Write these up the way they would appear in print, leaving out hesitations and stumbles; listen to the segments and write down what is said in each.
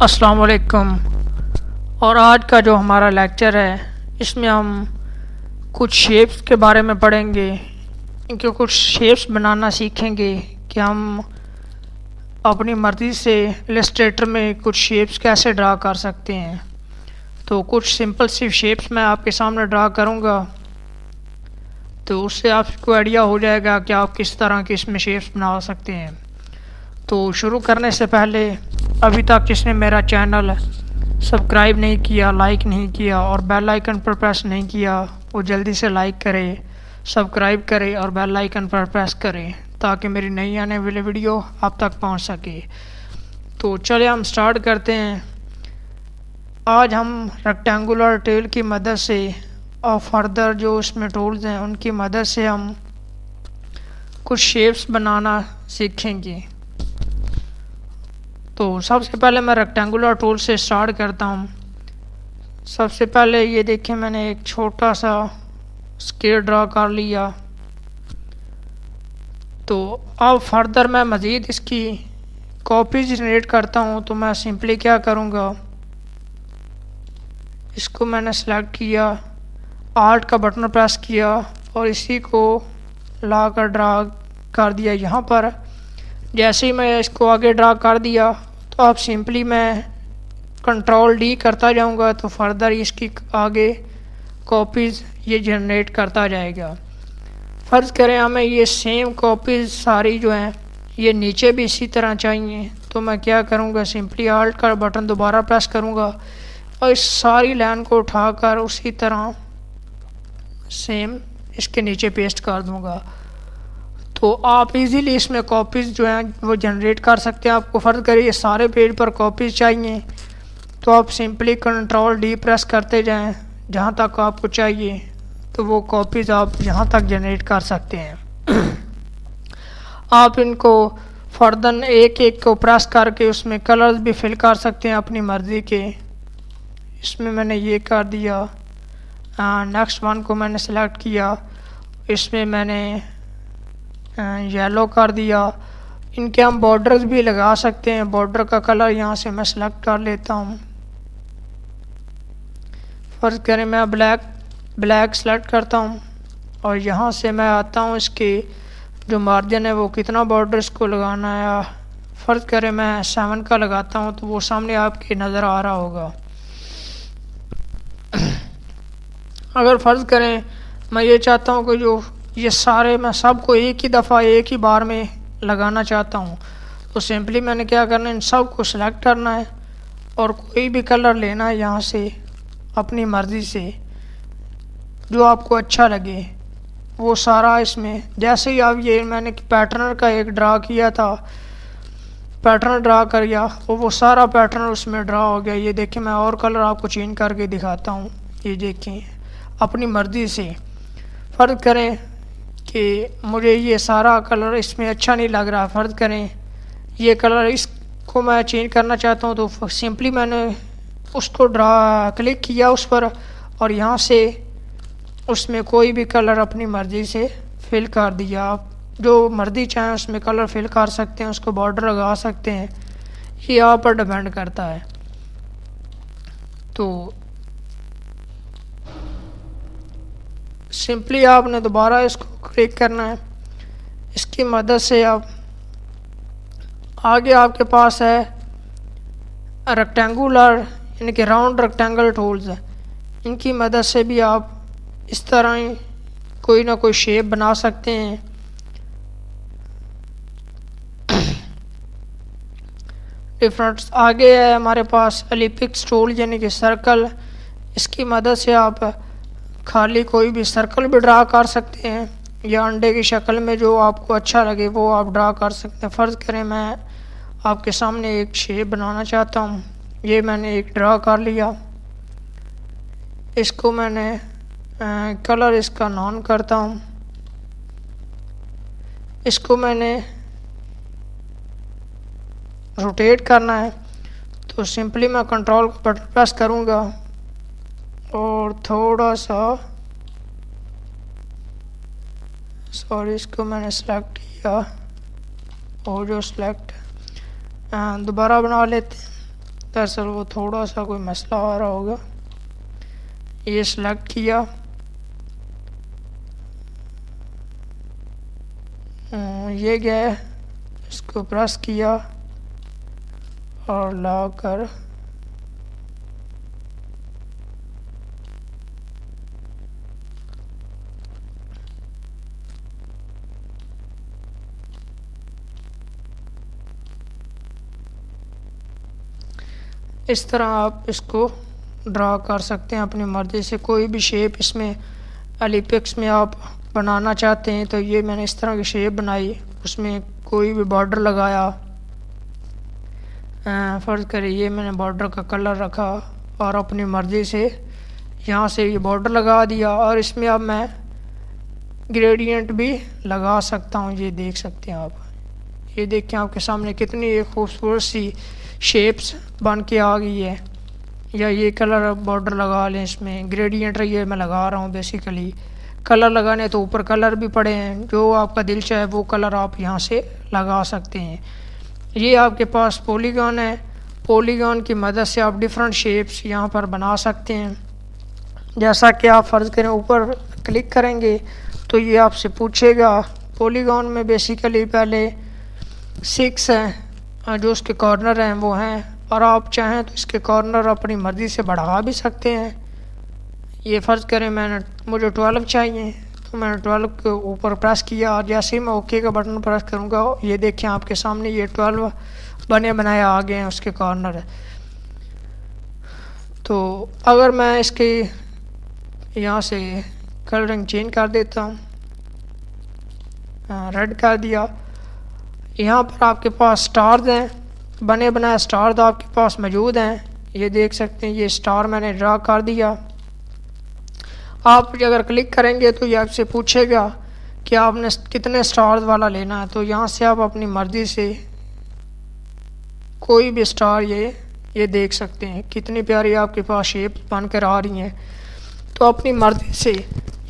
अस्सलाम वालेकुम। और आज का जो हमारा लेक्चर है इसमें हम कुछ शेप्स के बारे में पढ़ेंगे। इनके कुछ शेप्स बनाना सीखेंगे कि हम अपनी मर्ज़ी से इलस्ट्रेटर में कुछ शेप्स कैसे ड्रा कर सकते हैं। तो कुछ सिंपल सी शेप्स मैं आपके सामने ड्रा करूँगा, तो उससे आपको आइडिया हो जाएगा कि आप किस तरह की इसमें शेप्स बना सकते हैं। तो शुरू करने से पहले अभी तक जिसने मेरा चैनल सब्सक्राइब नहीं किया, लाइक नहीं किया और बेल आइकन पर प्रेस नहीं किया, वो जल्दी से लाइक करे, सब्सक्राइब करे और बेल आइकन पर प्रेस करें ताकि मेरी नई आने वाली वीडियो आप तक पहुंच सके। तो चलिए हम स्टार्ट करते हैं। आज हम रेक्टेंगुलर टेल की मदद से और फर्दर जो इसमें टूल्स हैं उनकी मदद से हम कुछ शेप्स बनाना सीखेंगे। तो सबसे पहले मैं रेक्टेंगुलर टूल से स्टार्ट करता हूँ। सबसे पहले ये देखिए, मैंने एक छोटा सा स्क्वायर ड्रा कर लिया। तो अब फर्दर मैं मज़ीद इसकी कॉपी जनरेट करता हूँ। तो मैं सिंपली क्या करूँगा, इसको मैंने सेलेक्ट किया, आल्ट का बटन प्रेस किया और इसी को ला कर ड्रा कर दिया यहाँ पर। जैसे ही मैं इसको आगे ड्रा कर दिया तो अब सिंपली मैं कंट्रोल डी करता जाऊंगा तो फर्दर इसकी आगे कॉपीज़ ये जनरेट करता जाएगा। फ़र्ज़ करें हमें ये सेम कॉपीज़ सारी जो हैं ये नीचे भी इसी तरह चाहिए, तो मैं क्या करूँगा, सिंपली आल्ट का बटन दोबारा प्रेस करूँगा और इस सारी लाइन को उठाकर उसी तरह सेम इसके नीचे पेस्ट कर दूँगा। तो आप इजीली इसमें कॉपीज़ जो हैं वो जनरेट कर सकते हैं। आपको फ़र्ज़ करिए सारे पेज पर कॉपीज़ चाहिए तो आप सिंपली कंट्रोल डी प्रेस करते जाएं जहां तक आपको चाहिए, तो वो कॉपीज़ आप यहां तक जनरेट कर सकते हैं। आप इनको फर्दर एक एक को प्रेस करके उसमें कलर्स भी फिल कर सकते हैं अपनी मर्ज़ी के। इसमें मैंने ये कर दिया। नेक्स्ट वन को मैंने सेलेक्ट किया, इसमें मैंने येलो कर दिया। इनके हम बॉर्डर्स भी लगा सकते हैं। बॉर्डर का कलर यहाँ से मैं सेलेक्ट कर लेता हूँ। फ़र्ज़ करें मैं ब्लैक सेलेक्ट करता हूँ और यहाँ से मैं आता हूँ, इसके जो मार्जिन है वो कितना बॉर्डर इसको लगाना है। फ़र्ज़ करें मैं 7 का लगाता हूँ तो वो सामने आपके नज़र आ रहा होगा। अगर फ़र्ज़ करें मैं ये चाहता हूँ कि जो ये सारे मैं सबको एक ही दफ़ा एक ही बार में लगाना चाहता हूँ, तो सिंपली मैंने क्या करना है, इन सब को सिलेक्ट करना है और कोई भी कलर लेना है यहाँ से अपनी मर्ज़ी से जो आपको अच्छा लगे वो सारा इसमें। जैसे ही आप ये मैंने पैटर्न का एक ड्रा किया था, पैटर्न ड्रा कर गया वो सारा पैटर्न उसमें ड्रा हो गया। ये देखें, मैं और कलर आपको चेंज करके दिखाता हूँ। ये देखें अपनी मर्ज़ी से। फ़र्ज़ करें कि मुझे ये सारा कलर इसमें अच्छा नहीं लग रहा, फ़र्ज़ करें ये कलर इसको मैं चेंज करना चाहता हूँ, तो सिंपली मैंने उसको क्लिक किया उस पर और यहाँ से उसमें कोई भी कलर अपनी मर्ज़ी से फिल कर दिया। आप जो मर्ज़ी चाहें उसमें कलर फिल कर सकते हैं, उसको बॉर्डर लगा सकते हैं, ये आप पर डिपेंड करता है। तो सिंपली आपने दोबारा इसको क्लिक करना है। इसकी मदद से आप आगे आपके पास है रेक्टेंगुलर यानी कि राउंड रेक्टेंगल टूल्स है। इनकी मदद से भी आप इस तरह ही कोई ना कोई शेप बना सकते हैं। डिफरेंट आगे है हमारे पास एलिप्टिक्स टूल यानी कि सर्कल। इसकी मदद से आप खाली कोई भी सर्कल भी ड्रा कर सकते हैं या अंडे की शक्ल में जो आपको अच्छा लगे वो आप ड्रा कर सकते हैं। फ़र्ज़ करें मैं आपके सामने एक शेप बनाना चाहता हूँ, ये मैंने एक ड्रा कर लिया। इसको मैंने कलर इसका नॉन करता हूँ। इसको मैंने रोटेट करना है तो सिंपली मैं कंट्रोल का बटन प्रेस करूँगा और थोड़ा सा इसको मैंने सेलेक्ट किया और जो सेलेक्ट दोबारा बना लेते हैं। दरअसल वो थोड़ा सा कोई मसला आ रहा होगा। ये सिलेक्ट किया, ये गया, इसको प्रेस किया और ला कर इस तरह आप इसको ड्रा कर सकते हैं अपनी मर्ज़ी से। कोई भी शेप इसमें एलिप्स में आप बनाना चाहते हैं तो ये मैंने इस तरह की शेप बनाई, उसमें कोई भी बॉर्डर लगाया। फ़र्ज़ करें ये मैंने बॉर्डर का कलर रखा और अपनी मर्ज़ी से यहाँ से ये बॉर्डर लगा दिया, और इसमें अब मैं ग्रेडियंट भी लगा सकता हूँ। ये देख सकते हैं आप, ये देखें आपके सामने कितनी एक खूबसूरत सी शेप्स बन के आ गई है। या ये कलर बॉर्डर लगा लें, इसमें ग्रेडियंट ये मैं लगा रहा हूँ। बेसिकली कलर लगाने तो ऊपर कलर भी पड़े हैं, जो आपका दिल चाहे वो कलर आप यहाँ से लगा सकते हैं। ये आपके पास पॉलीगॉन है, पॉलीगॉन की मदद से आप डिफरेंट शेप्स यहाँ पर बना सकते हैं। जैसा कि आप फ़र्ज़ करें ऊपर क्लिक करेंगे तो ये आपसे पूछेगा, पॉलीगॉन में बेसिकली पहले 6 हैं जो उसके कॉर्नर हैं वो हैं, और आप चाहें तो इसके कॉर्नर अपनी मर्ज़ी से बढ़ा भी सकते हैं। ये फ़र्ज़ करें मुझे 12 चाहिए तो मैंने 12 के ऊपर प्रेस किया, और जैसे ही मैं ओके का बटन प्रेस करूँगा ये देखें आपके सामने ये 12 बने बनाए आ गए हैं उसके कॉर्नर। तो अगर मैं इसके यहाँ से कलरिंग चेंज कर देता हूँ, रेड कर दिया, यहाँ पर आपके पास स्टार्स हैं, बने बनाए स्टार्स आपके पास मौजूद हैं। ये देख सकते हैं, ये स्टार मैंने ड्रा कर दिया। आप अगर क्लिक करेंगे तो ये आपसे पूछेगा कि आपने कितने स्टार्स वाला लेना है, तो यहाँ से आप अपनी मर्ज़ी से कोई भी स्टार ये देख सकते हैं कितनी प्यारी आपके पास शेप बन कर आ रही हैं। तो अपनी मर्ज़ी से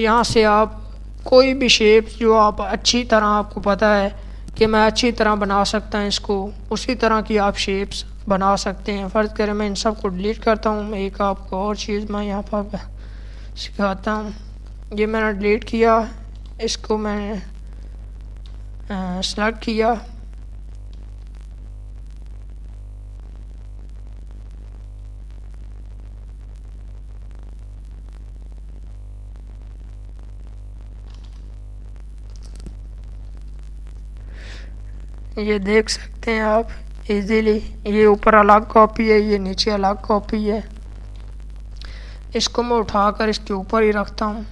यहाँ से आप कोई भी शेप जो आप अच्छी तरह आपको पता है कि मैं अच्छी तरह बना सकता हूँ इसको, उसी तरह की आप शेप्स बना सकते हैं। फ़र्ज़ करें मैं इन सब को डिलीट करता हूँ। एक आपको और चीज़ मैं यहाँ पर सिखाता हूँ। ये मैंने डिलीट किया, इसको मैंने सेलेक्ट किया, ये देख सकते हैं आप इजीली। ये ऊपर अलग कॉपी है, ये नीचे अलग कॉपी है। इसको मैं उठाकर इसके ऊपर ही रखता हूँ।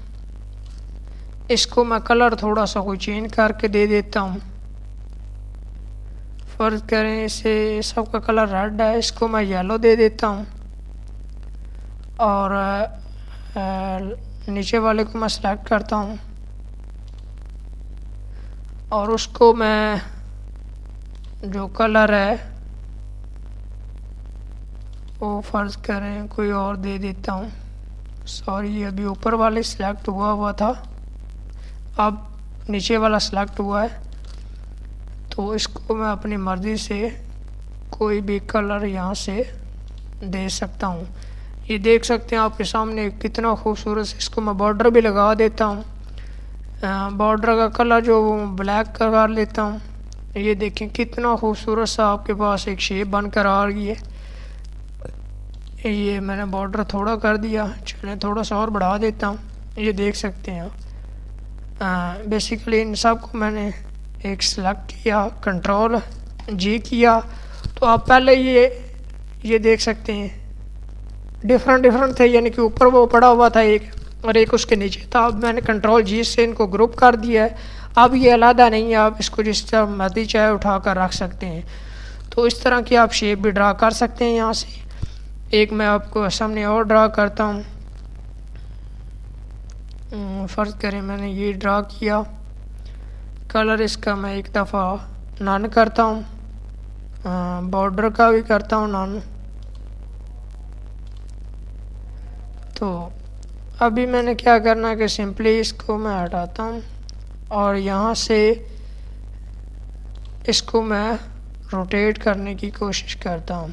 इसको मैं कलर थोड़ा सा कोई चेंज करके दे देता हूँ। फ़र्ज़ करें इसे सबका कलर रेड है, इसको मैं येलो दे देता हूँ, और नीचे वाले को मैं सेलेक्ट करता हूँ और उसको मैं जो कलर है वो फ़र्ज़ करें कोई और दे देता हूँ। सॉरी, अभी ऊपर वाले सिलेक्ट हुआ था, अब नीचे वाला सिलेक्ट हुआ है। तो इसको मैं अपनी मर्ज़ी से कोई भी कलर यहाँ से दे सकता हूँ। ये देख सकते हैं आपके सामने कितना खूबसूरत। इसको मैं बॉर्डर भी लगा देता हूँ, बॉर्डर का कलर जो ब्लैक कर लेता हूँ। ये देखें कितना खूबसूरत सा आपके पास एक शेप बनकर आ रही है। ये मैंने बॉर्डर थोड़ा कर दिया, चलें थोड़ा सा और बढ़ा देता हूँ। ये देख सकते हैं बेसिकली इन सब को मैंने एक सेलेक्ट किया, कंट्रोल जी किया, तो आप पहले ये देख सकते हैं डिफरेंट थे, यानी कि ऊपर वो पड़ा हुआ था एक और एक उसके नीचे था। अब मैंने कंट्रोल जी से इनको ग्रुप कर दिया है। अब ये अलग नहीं है, आप इसको जिस तरह मर्जी चाहे उठा कर रख सकते हैं। तो इस तरह की आप शेप भी ड्रा कर सकते हैं। यहाँ से एक मैं आपको सामने और ड्रा करता हूँ। फ़र्ज़ करें मैंने ये ड्रा किया, कलर इसका मैं एक दफ़ा नन करता हूँ, बॉर्डर का भी करता हूँ नन। तो अभी मैंने क्या करना है कि सिंपली इसको मैं हटाता हूँ और यहाँ से इसको मैं रोटेट करने की कोशिश करता हूँ।